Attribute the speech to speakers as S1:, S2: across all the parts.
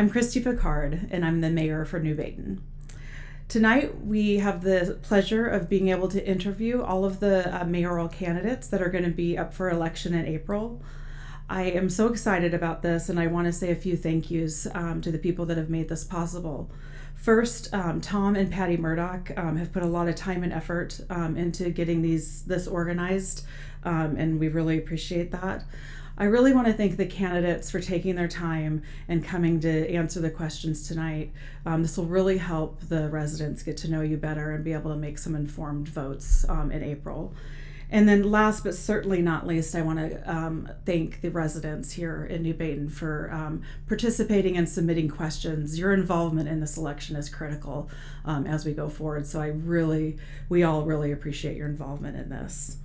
S1: I'm Christy Picard, and I'm the mayor for New Baden. Tonight, we have the pleasure of being able to interview all of the mayoral candidates that are going to be up for election in April. I am so excited about this, and I want to say a few thank yous to the people that have made this possible. First, Tom and Patty Murdoch have put a lot of time and effort into getting this organized, and we really appreciate that. I really want to thank the candidates for taking their time and coming to answer the questions tonight. This will really help the residents get to know you better and be able to make some informed votes in April. And then last but certainly not least, I want to thank the residents here in New Baden for participating and submitting questions. Your involvement in this election is critical as we go forward. So we all really appreciate your involvement in this.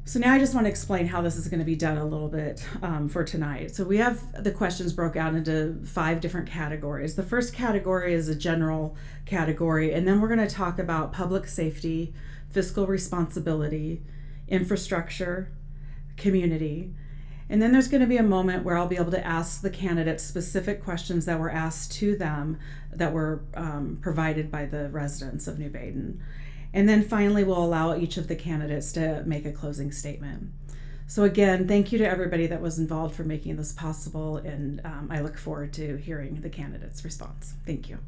S1: So now I just want to explain how this is going to be done a little bit for tonight. So we have the questions broke out into 5 different categories. The first category is a general category, and then we're going to talk about public safety, fiscal responsibility, infrastructure, community. And then there's going to be a moment where I'll be able to ask the candidates specific questions that were asked to them that were provided by the residents of New Baden. And then finally, we'll allow each of the candidates to make a closing statement. So again, thank you to everybody that was involved for making this possible, and I look forward to hearing the candidates' response. Thank you.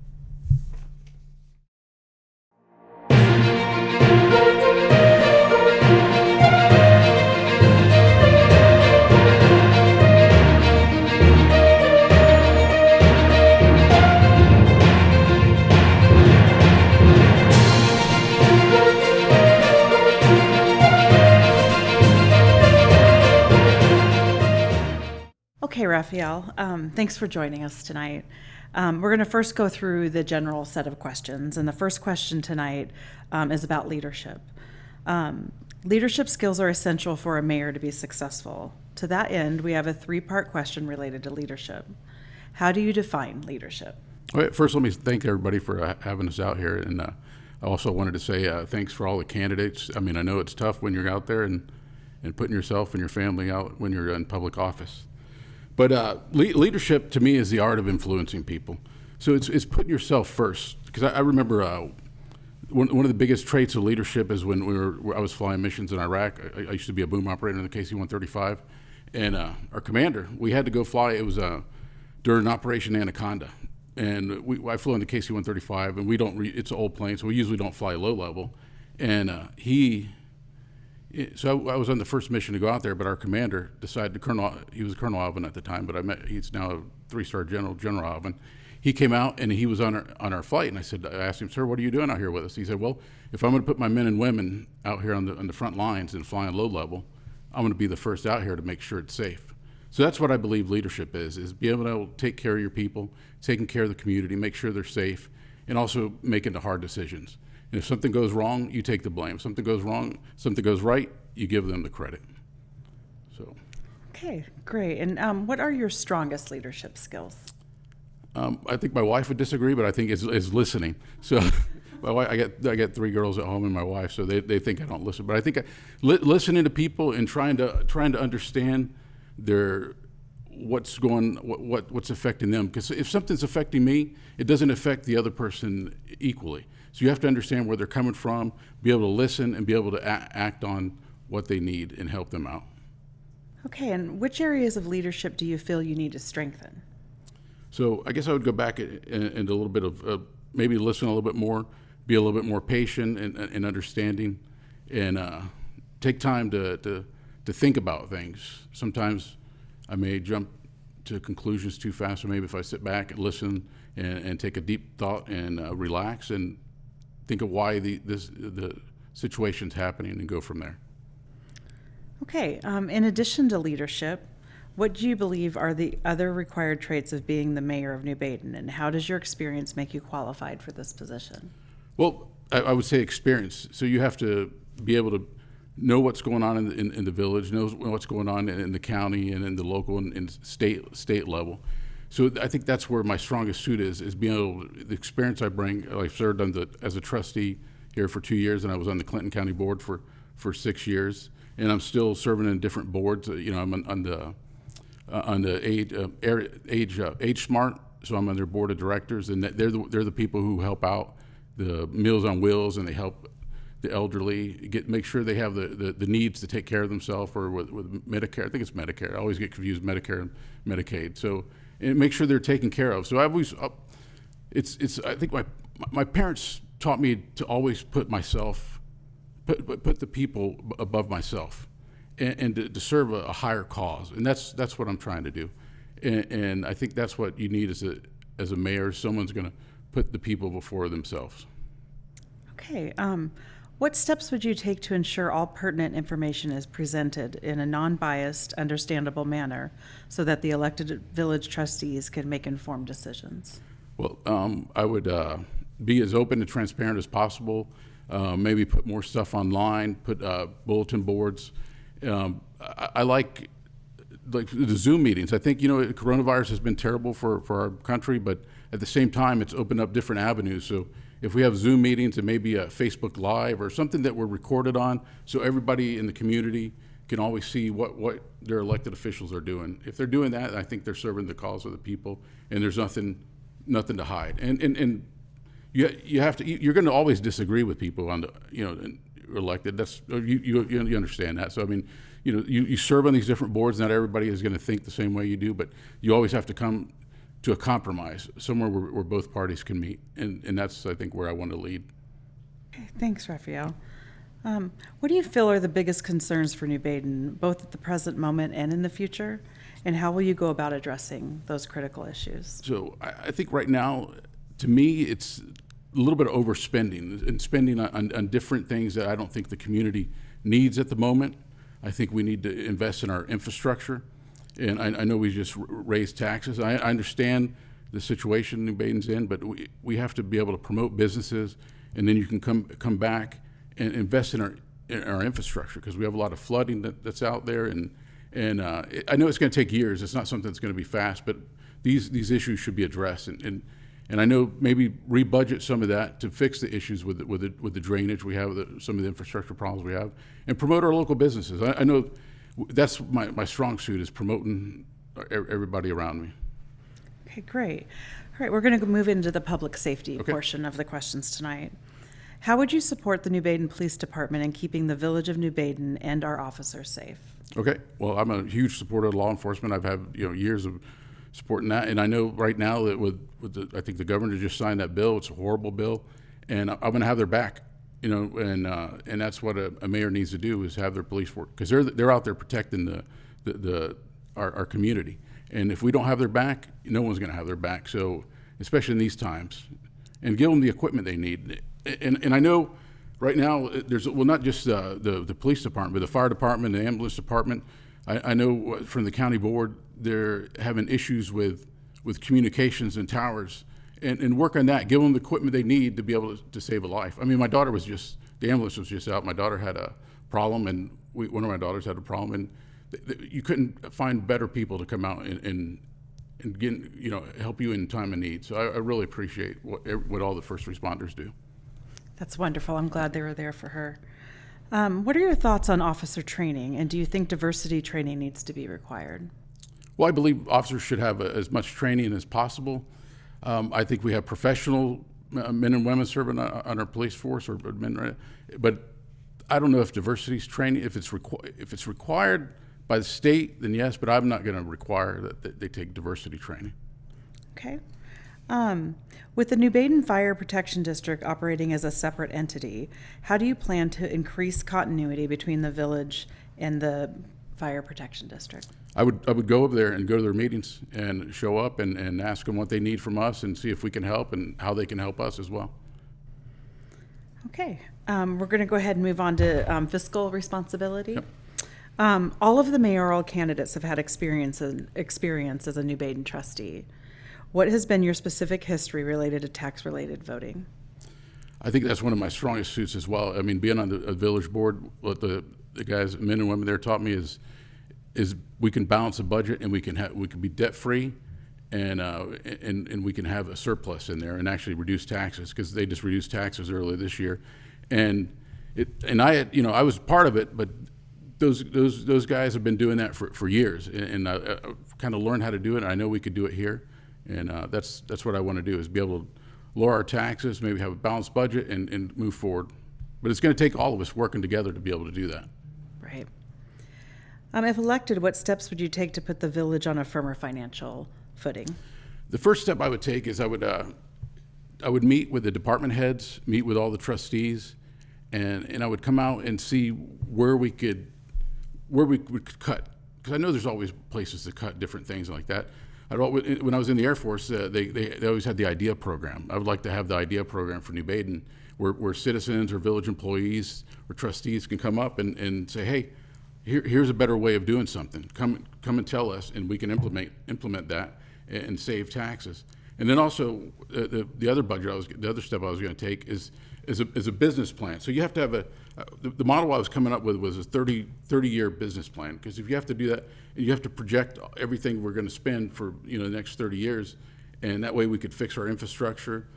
S1: Okay, Rafael, thanks for joining us tonight. We're going to first go through the general set of questions, and the first question tonight is about leadership. Leadership skills are essential for a mayor to be successful. To that end, we have a 3-part question related to leadership. How do you define leadership?
S2: All right, first, let me thank everybody for having us out here, and I also wanted to say thanks for all the candidates. I mean, I know it's tough when you're out there and putting yourself and your family out when you're in public office. But leadership to me is the art of influencing people. So it's putting yourself first. Because I remember one of the biggest traits of leadership is when I was flying missions in Iraq. I used to be a boom operator in the KC-135, and our commander, we had to go fly. It was during Operation Anaconda, and I flew in the KC-135, and it's an old plane, so we usually don't fly low level. And So I was on the first mission to go out there, but our commander decided he was Colonel Alvin at the time, but he's now a 3-star General Alvin. He came out and he was on our flight, and I asked him, "Sir, what are you doing out here with us?" He said, "Well, if I'm going to put my men and women out here on the front lines and flying low level, I'm going to be the first out here to make sure it's safe." So that's what I believe leadership is being able to take care of your people, taking care of the community, make sure they're safe, and also making the hard decisions. And if something goes wrong, you take the blame. If something goes wrong, something goes right, you give them the credit. So.
S1: Okay, great. And what are your strongest leadership skills?
S2: I think my wife would disagree, but I think it's listening. So, my wife, I got 3 girls at home and my wife, so they think I don't listen. But I think listening to people and trying to understand what's affecting them. Because if something's affecting me, it doesn't affect the other person equally. So you have to understand where they're coming from, be able to listen, and be able to act on what they need and help them out.
S1: Okay, and which areas of leadership do you feel you need to strengthen?
S2: So I guess I would go back into a little bit of maybe listen a little bit more, be a little bit more patient and understanding, and take time to think about things. Sometimes I may jump to conclusions too fast, or maybe if I sit back and listen and take a deep thought and relax and think of why the situation's happening and go from there.
S1: Okay, in addition to leadership, what do you believe are the other required traits of being the mayor of New Baden, and how does your experience make you qualified for this position?
S2: Well, I would say experience. So you have to be able to know what's going on in the village, know what's going on in the county and in the local and state level. So I think that's where my strongest suit is being able to, the experience I bring. I've served as a trustee here for 2 years, and I was on the Clinton County Board for 6 years, and I'm still serving in different boards. I'm on the Age Smart so I'm on their board of directors, and they're the people who help out the Meals on Wheels, and they help the elderly make sure they have the needs to take care of themselves, or with Medicare. I think it's Medicare. I always get confused Medicare and Medicaid. So, and make sure they're taken care of. So I think my parents taught me to always put the people above myself, and to serve a higher cause, and that's what I'm trying to do, and I think that's what you need as a mayor. Someone's going to put the people before themselves.
S1: Okay. What steps would you take to ensure all pertinent information is presented in a non-biased, understandable manner so that the elected village trustees can make informed decisions?
S2: Well, I would be as open and transparent as possible. Maybe put more stuff online, put bulletin boards. I like the Zoom meetings. I think, coronavirus has been terrible for our country, but at the same time, it's opened up different avenues. So if we have Zoom meetings and maybe a Facebook Live or something that we're recorded on, so everybody in the community can always see what their elected officials are doing. If they're doing that, I think they're serving the cause of the people, and there's nothing to hide. And you have to. You're going to always disagree with people on elected. That's you understand that. So I mean, you serve on these different boards. Not everybody is going to think the same way you do, but you always have to come to a compromise somewhere where both parties can meet, and that's, I think, where I want to lead.
S1: Okay, thanks, Rafael. What do you feel are the biggest concerns for New Baden, both at the present moment and in the future, and how will you go about addressing those critical issues?
S2: So I think right now, to me, it's a little bit of overspending and spending on different things that I don't think the community needs at the moment. I think we need to invest in our infrastructure. And I know we just raised taxes. I understand the situation New Baden's in, but we have to be able to promote businesses, and then you can come back and invest in our infrastructure, because we have a lot of flooding that's out there, and I know it's going to take years. It's not something that's going to be fast, but these issues should be addressed, and I know maybe rebudget some of that to fix the issues with the drainage we have, some of the infrastructure problems we have, and promote our local businesses. I know that's my strong suit, is promoting everybody around me.
S1: Okay, great. All right, we're going to move into the public safety portion of the questions tonight. How would you support the New Baden Police Department in keeping the village of New Baden and our officers safe?
S2: Okay, well, I'm a huge supporter of law enforcement. I've had years of supporting that, and I know right now that I think the governor just signed that bill. It's a horrible bill, and I'm going to have their back. And that's what a mayor needs to do, is have their police work, because they're out there protecting our community. And if we don't have their back, no one's going to have their back. So, especially in these times, and give them the equipment they need. And I know right now there's not just the police department, but the fire department, the ambulance department. I know from the county board, they're having issues with communications and towers. And work on that, give them the equipment they need to be able to save a life. I mean, my daughter the ambulance was just out. My daughter had a problem, and one of my daughters had a problem, and you couldn't find better people to come out and get, help you in time of need. So I really appreciate what all the first responders do.
S1: That's wonderful. I'm glad they were there for her. What are your thoughts on officer training, and do you think diversity training needs to be required?
S2: Well, I believe officers should have as much training as possible. I think we have professional men and women serving on our police force, or men, but I don't know if diversity training, if it's required by the state, then yes, but I'm not going to require that they take diversity training.
S1: Okay. With the New Baden Fire Protection District operating as a separate entity, how do you plan to increase continuity between the village and the Fire Protection District?
S2: I would go over there and go to their meetings and show up and ask them what they need from us, and see if we can help and how they can help us as well.
S1: Okay. We're going to go ahead and move on to fiscal responsibility.
S2: Yep.
S1: All of the mayoral candidates have had experience as a New Baden trustee. What has been your specific history related to tax-related voting?
S2: I think that's one of my strongest suits as well. I mean, being on the village board, what the guys, men and women there taught me is we can balance a budget, and we can be debt free, and we can have a surplus in there and actually reduce taxes, because they just reduced taxes earlier this year, and I was part of it, but those guys have been doing that for years, and I kind of learned how to do it. And I know we could do it here, And that's what I want to do, is be able to lower our taxes, maybe have a balanced budget, and move forward. But it's going to take all of us working together to be able to do that.
S1: Right. If elected, what steps would you take to put the village on a firmer financial footing?
S2: The first step I would take is I would meet with the department heads, meet with all the trustees, and I would come out and see where we could cut. Because I know there's always places to cut different things like that. When I was in the Air Force, they always had the IDEA program. I would like to have the IDEA program for New Baden, where citizens or village employees or trustees can come up and say, hey, here's a better way of doing something. Come and tell us, and we can implement that and save taxes. And then also the other step I was going to take is a business plan. So you have to have the model I was coming up with was a 30-year business plan, because if you have to do that, you have to project everything we're going to spend for the next 30 years, and that way we could fix our infrastructure,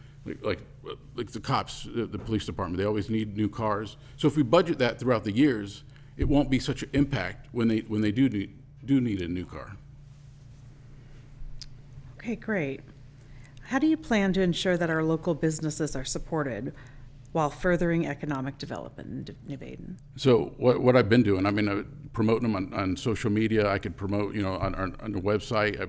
S2: like the cops, the police department. They always need new cars. So if we budget that throughout the years, it won't be such an impact when they do need a new car.
S1: Okay, great. How do you plan to ensure that our local businesses are supported while furthering economic development in New Baden?
S2: So what I've been doing, promoting them on social media. I could promote, on the website. I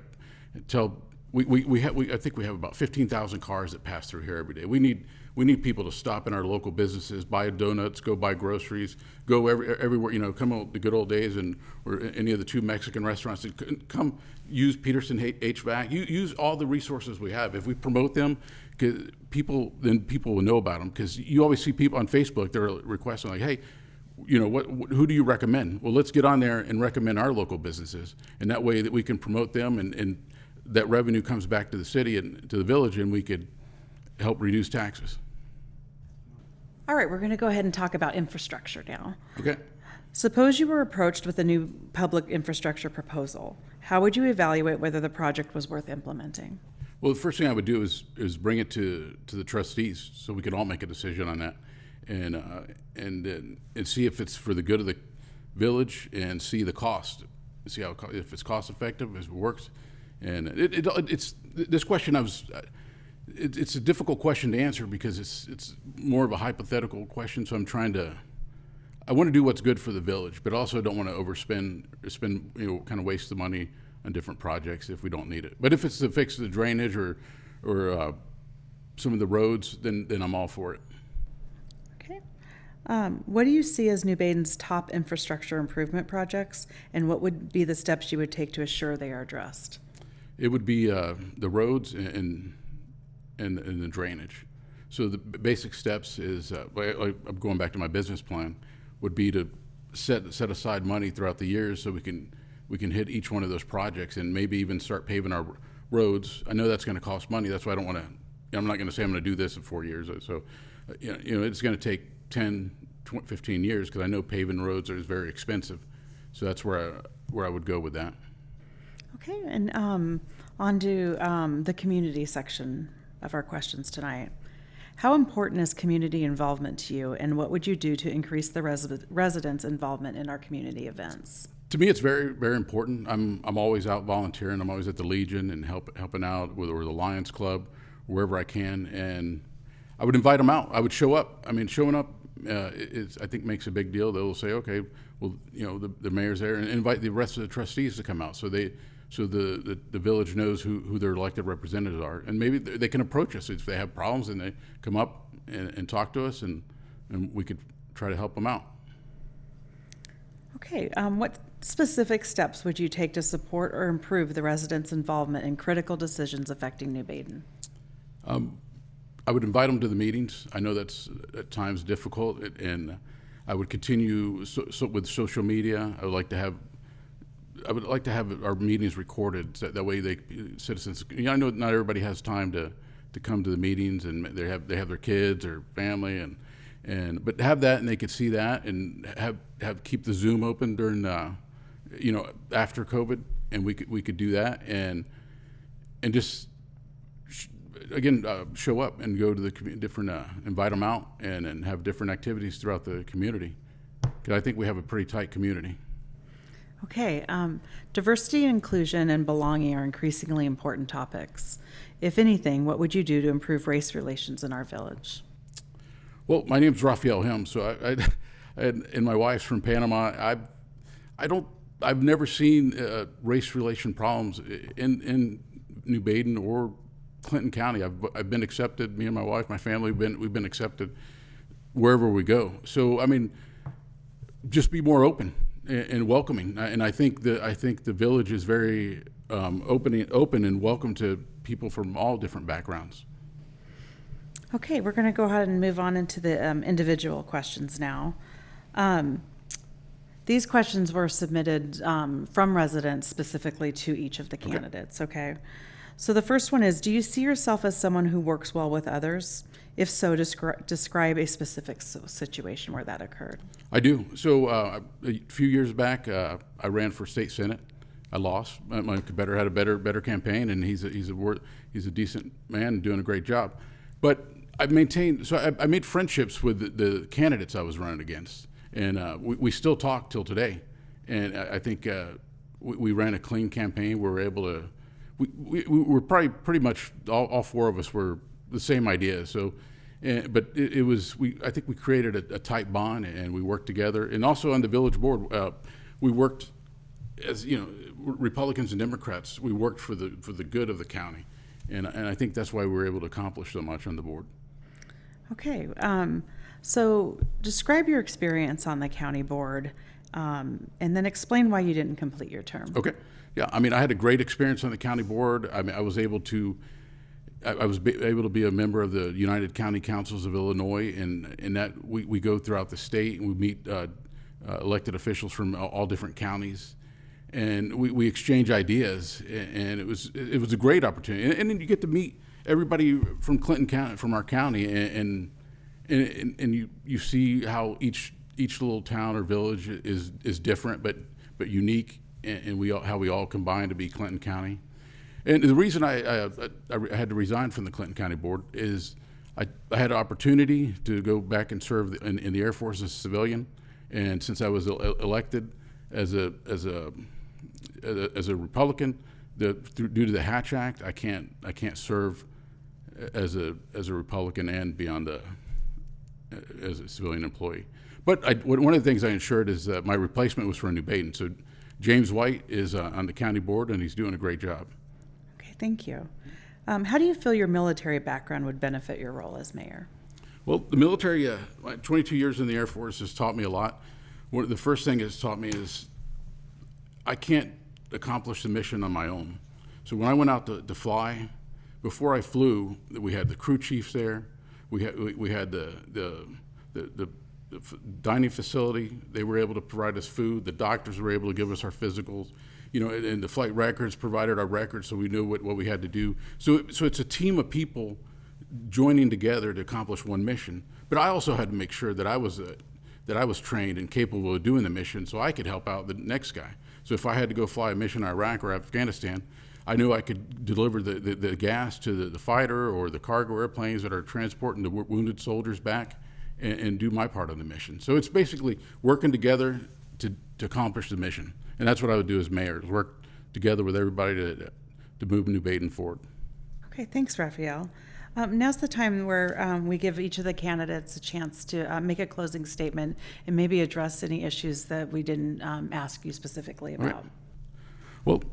S2: think we have about 15,000 cars that pass through here every day. We need people to stop in our local businesses, buy donuts, go buy groceries, go everywhere. Come out the good old days, or any of the 2 Mexican restaurants. Come use Peterson HVAC. Use all the resources we have. If we promote them, people will know about them. Because you always see people on Facebook, they're requesting like, hey, who do you recommend? Well, let's get on there and recommend our local businesses, and that way that we can promote them, and that revenue comes back to the city and to the village, and we could help reduce taxes.
S1: All right, we're going to go ahead and talk about infrastructure now.
S2: Okay.
S1: Suppose you were approached with a new public infrastructure proposal. How would you evaluate whether the project was worth implementing?
S2: Well, the first thing I would do is bring it to the trustees, so we could all make a decision on that, and see if it's for the good of the village, and see the cost, see if it's cost effective, if it works. And it's this question it's a difficult question to answer, because it's more of a hypothetical question. So I want to do what's good for the village, but also don't want to overspend, kind of waste the money on different projects if we don't need it. But if it's to fix the drainage or some of the roads, then I'm all for it.
S1: Okay. What do you see as New Baden's top infrastructure improvement projects, and what would be the steps you would take to assure they are addressed?
S2: It would be the roads and the drainage. So the basic steps is, I'm going back to my business plan, would be to set aside money throughout the years so we can hit each one of those projects, and maybe even start paving our roads. I know that's going to cost money. That's why I'm not going to say I'm going to do this in 4 years. So, it's going to take 10, 15 years, because I know paving roads is very expensive. So that's where I would go with that.
S1: Okay, and on to the community section of our questions tonight. How important is community involvement to you, and what would you do to increase the residents' involvement in our community events?
S2: To me, it's very, very important. I'm always out volunteering. I'm always at the Legion and helping out or the Lions Club, wherever I can, and I would invite them out. I would show up. Showing up I think makes a big deal. They'll say, okay, well, the mayor's there, and invite the rest of the trustees to come out, so the village knows who their elected representatives are, and maybe they can approach us if they have problems, and they come up and talk to us, and we could try to help them out.
S1: Okay, what specific steps would you take to support or improve the residents' involvement in critical decisions affecting New Baden?
S2: I would invite them to the meetings. I know that's at times difficult, and I would continue with social media. I would like to have our meetings recorded, so that way citizens. I know not everybody has time to come to the meetings, and they have their kids or family, but have that, and they could see that, and keep the Zoom open during after COVID, and we could do that, and just again show up and go to the different invite them out, and have different activities throughout the community, because I think we have a pretty tight community.
S1: Okay, diversity, inclusion, and belonging are increasingly important topics. If anything, what would you do to improve race relations in our village?
S2: Well, my name's Rafael Him, so and my wife's from Panama. I've never seen race relation problems in New Baden or Clinton County. I've been accepted. Me and my wife, my family, we've been accepted wherever we go. So I mean, just be more open and welcoming. And I think the village is very open and welcome to people from all different backgrounds.
S1: Okay, we're going to go ahead and move on into the individual questions now. These questions were submitted from residents specifically to each of the candidates, okay? So the first one is, do you see yourself as someone who works well with others? If so, describe a specific situation where that occurred.
S2: I do. So a few years back, I ran for state senate. I lost. My competitor had a better campaign, and he's a decent man doing a great job. But I maintained. So I made friendships with the candidates I was running against, and we still talk till today. And I think we ran a clean campaign. We were able to. We were probably pretty much all four of us were the same idea. So, but it was I think we created a tight bond, and we worked together. And also on the village board, we worked as Republicans and Democrats. We worked for the good of the county, and I think that's why we were able to accomplish so much on the board.
S1: Okay, so describe your experience on the county board, and then explain why you didn't complete your term.
S2: Okay. Yeah, I mean, I had a great experience on the county board. I mean, I was able to be a member of the United County Councils of Illinois, and in that we go throughout the state and we meet elected officials from all different counties, and we exchange ideas, and it was a great opportunity. And then you get to meet everybody from Clinton County, from our county, and you see how each little town or village is different but unique. And how we all combine to be Clinton County. And the reason I had to resign from the Clinton County Board is I had an opportunity to go back and serve in the Air Force as a civilian, and since I was elected as a Republican, due to the Hatch Act, I can't serve as a Republican and be on as a civilian employee. But one of the things I ensured is that my replacement was from New Baden. So James White is on the county board, and he's doing a great job.
S1: Okay, thank you. How do you feel your military background would benefit your role as mayor?
S2: Well, the military, 22 years in the Air Force has taught me a lot. The first thing it's taught me is I can't accomplish the mission on my own. So when I went out to fly, before I flew, we had the crew chiefs there. We had the dining facility. They were able to provide us food. The doctors were able to give us our physicals, and the flight records provided our records, so we knew what we had to do. So it's a team of people joining together to accomplish one mission. But I also had to make sure that I was trained and capable of doing the mission, so I could help out the next guy. So if I had to go fly a mission in Iraq or Afghanistan, I knew I could deliver the gas to the fighter or the cargo airplanes that are transporting the wounded soldiers back, and do my part of the mission. So it's basically working together to accomplish the mission. And that's what I would do as mayor, is work together with everybody to move New Baden forward.
S1: Okay, thanks, Rafael. Now's the time where we give each of the candidates a chance to make a closing statement and maybe address any issues that we didn't ask you specifically about.
S2: Right. Well,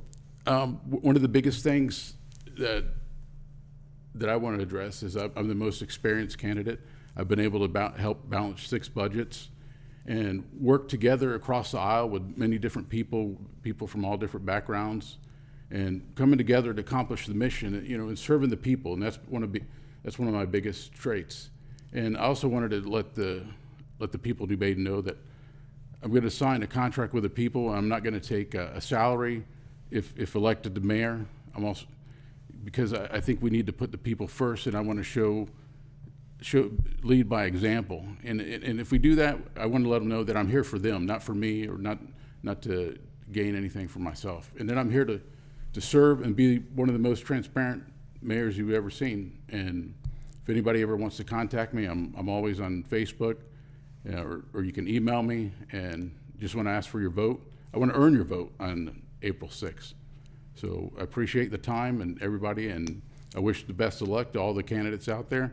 S2: one of the biggest things that I want to address is I'm the most experienced candidate. I've been able to help balance 6 budgets and work together across the aisle with many different people from all different backgrounds, and coming together to accomplish the mission, and serving the people. And that's one of my biggest traits. And I also wanted to let the people of New Baden know that I'm going to sign a contract with the people. I'm not going to take a salary if elected to mayor. I'm also, because I think we need to put the people first, and I want to lead by example. And if we do that, I want to let them know that I'm here for them, not for me, or not to gain anything for myself. And then I'm here to serve and be one of the most transparent mayors you've ever seen. And if anybody ever wants to contact me, I'm always on Facebook, or you can email me and just want to ask for your vote. I want to earn your vote on April 6th. So I appreciate the time and everybody, and I wish the best of luck to all the candidates out there.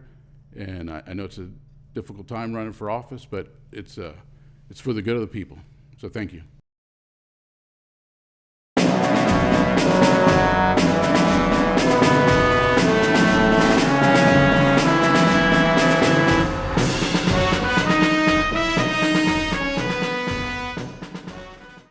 S2: And I know it's a difficult time running for office, but it's for the good of the people. So thank you.